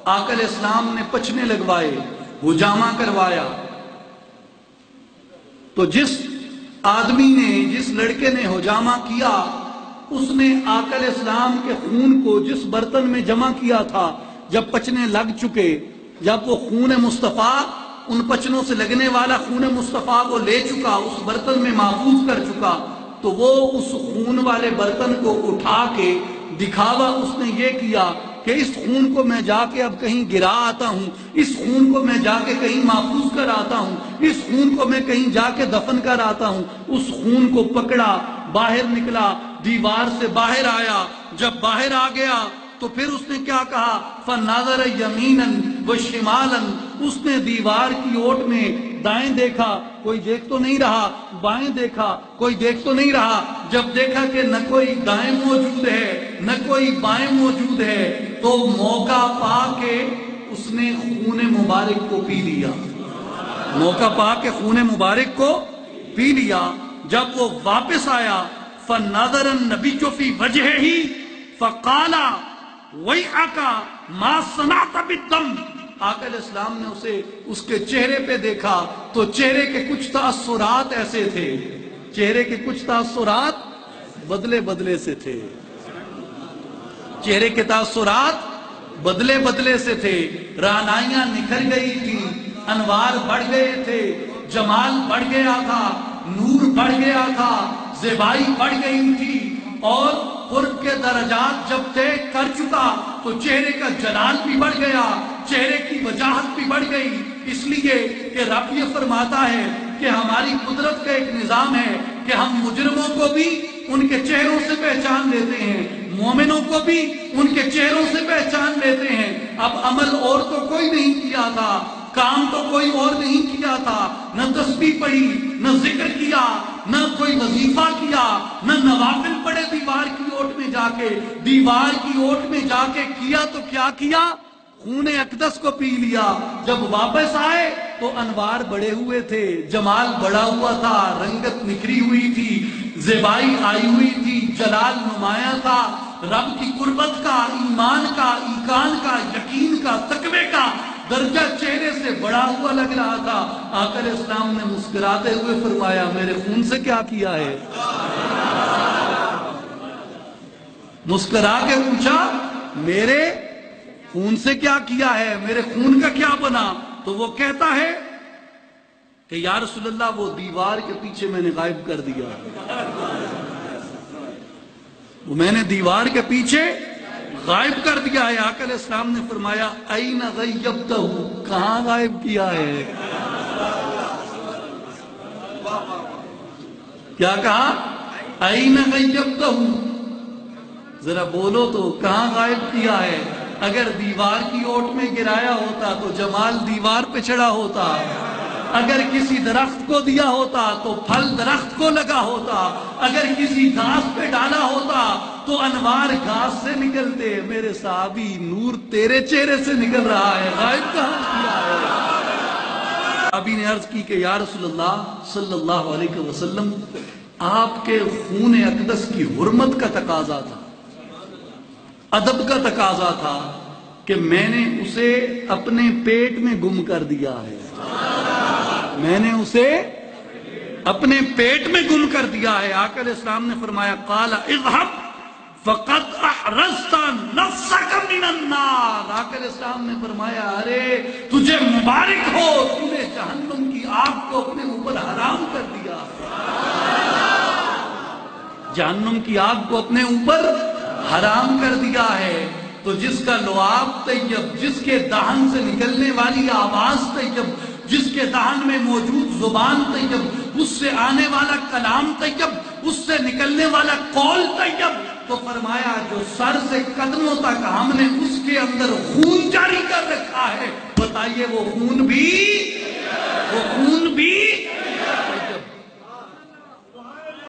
آقا علیہ السلام نے پچنے لگوائے، حجامہ کروایا، تو جس آدمی نے، جس لڑکے نے حجامہ کیا، اس نے آقا علیہ السلام کے خون کو جس برتن میں جمع کیا تھا، جب پچنے لگ چکے، جب وہ خون مصطفیٰ، ان پچنوں سے لگنے والا خون مصطفیٰ کو لے چکا، اس برتن میں محفوظ کر چکا، تو وہ اس خون والے برتن کو اٹھا کے دکھاوا اس نے یہ کیا کہ اس خون کو میں جا کے اب کہیں گرا آتا ہوں، اس خون کو میں جا کے کہیں محفوظ کر آتا ہوں، اس خون کو میں کہیں جا کے دفن کر آتا ہوں۔ اس خون کو پکڑا، باہر نکلا، دیوار سے باہر آیا، جب باہر آ گیا تو پھر اس نے کیا کہا؟ فَنَظَرَ يَمِينًا وَشِمَالًا، اس نے دیوار کی اوٹ میں دائیں دیکھا، کوئی دیکھ تو نہیں رہا، بائیں دیکھا، کوئی دیکھ تو نہیں رہا۔ جب دیکھا کہ نہ کوئی دائیں موجود ہے نہ کوئی بائیں موجود ہے، تو موقع پا کے اس نے خون مبارک کو پی لیا، موقع پا کے خون مبارک کو پی لیا۔ جب وہ واپس آیا، فَنَظَرَ النَّبِيُّ فِي وَجْهِهِ فَقَالَ وَيْحَكَ مَا صَنَعْتَ بِالدَّمِ، آقا علیہ السلام نے اسے اس کے چہرے پہ دیکھا تو چہرے کے کچھ تاثرات ایسے تھے، چہرے کے کچھ تاثرات بدلے بدلے سے تھے، چہرے کے تاثرات بدلے بدلے سے تھے، رعنائیاں نکھر گئی تھی، انوار بڑھ گئے تھے، جمال بڑھ گیا تھا، نور بڑھ گیا تھا، زیبائی بڑھ گئی تھی، اور قرب کے درجات جب طے کر چکا تو چہرے کا جلال بھی بڑھ گیا، چہرے کی وجاہت بھی بڑھ گئی، اس لیے کہ رب یہ فرماتا ہے کہ ہماری قدرت کا ایک نظام ہے کہ ہم مجرموں کو بھی ان کے چہروں سے پہچان لیتے ہیں، مومنوں کو بھی ان کے چہروں سے پہچان لیتے ہیں۔ اب عمل اور تو کوئی نہیں کیا تھا، کام تو کوئی اور نہیں کیا تھا، نہ تسبیح پڑھی، نہ ذکر کیا، نہ کوئی وظیفہ کیا، نہ نوافل پڑھے دیوار کی اوٹ میں جا کے، دیوار کی اوٹ میں جا کے کیا تو کیا کیا؟ خون اقدس کو پی لیا۔ جب واپس آئے تو انوار بڑے ہوئے تھے، جمال بڑا ہوا تھا، رنگت نکھری ہوئی تھی، زیبائی آئی ہوئی تھی، جلال نمایاں تھا، رب کی قربت کا، ایمان کا، ایقان کا، یقین کا، تقوی کا درجہ چہرے سے بڑا ہوا لگ رہا تھا۔ آقا علیہ السلام نے مسکراتے ہوئے فرمایا میرے خون سے کیا کیا ہے؟ مسکرا کے پوچھا میرے خون سے کیا کیا ہے، میرے خون کا کیا بنا؟ تو وہ کہتا ہے کہ یا رسول اللہ وہ دیوار کے پیچھے میں نے غائب کر دیا، وہ میں نے دیوار کے پیچھے غائب کر دیا ہے۔ آقا علیہ السلام نے فرمایا این غیبتہ، کہاں غائب کیا ہے؟ کیا کہا؟ این غیبتہ، ذرا بولو تو، کہاں غائب کیا ہے؟ اگر دیوار کی اوٹ میں گرایا ہوتا تو جمال دیوار پہ چڑھا ہوتا، اگر کسی درخت کو دیا ہوتا تو پھل درخت کو لگا ہوتا، اگر کسی گھاس پہ ڈالا ہوتا تو انوار گھاس سے نکلتے۔ میرے صحابی نور تیرے چہرے سے نکل رہا ہے، غائب کہاں کیا ہے؟ صحابی نے عرض کی کہ یا رسول اللہ صلی اللہ علیہ وسلم، آپ کے خون اقدس کی حرمت کا تقاضا تھا، ادب کا تقاضا تھا کہ میں نے اسے اپنے پیٹ میں گم کر دیا ہے، میں نے اسے اپنے پیٹ میں گم کر دیا ہے۔ آقا علیہ السلام نے فرمایا قال اذهب فقد احرزت نفسك من النار، آقا علیہ السلام نے فرمایا ارے تجھے مبارک ہو، تو نے جہنم کی آگ کو اپنے اوپر حرام کر دیا، جہنم کی آگ کو اپنے اوپر حرام کر دیا ہے۔ تو جس کا لعاب طیب، جس کے دہن سے نکلنے والی آواز طیب، جس کے دہن میں موجود زبان طیب، اس سے آنے والا کلام طیب، اس سے نکلنے والا قول طیب، تو فرمایا جو سر سے قدموں تک ہم نے اس کے اندر خون جاری کر رکھا ہے، بتائیے وہ خون بھی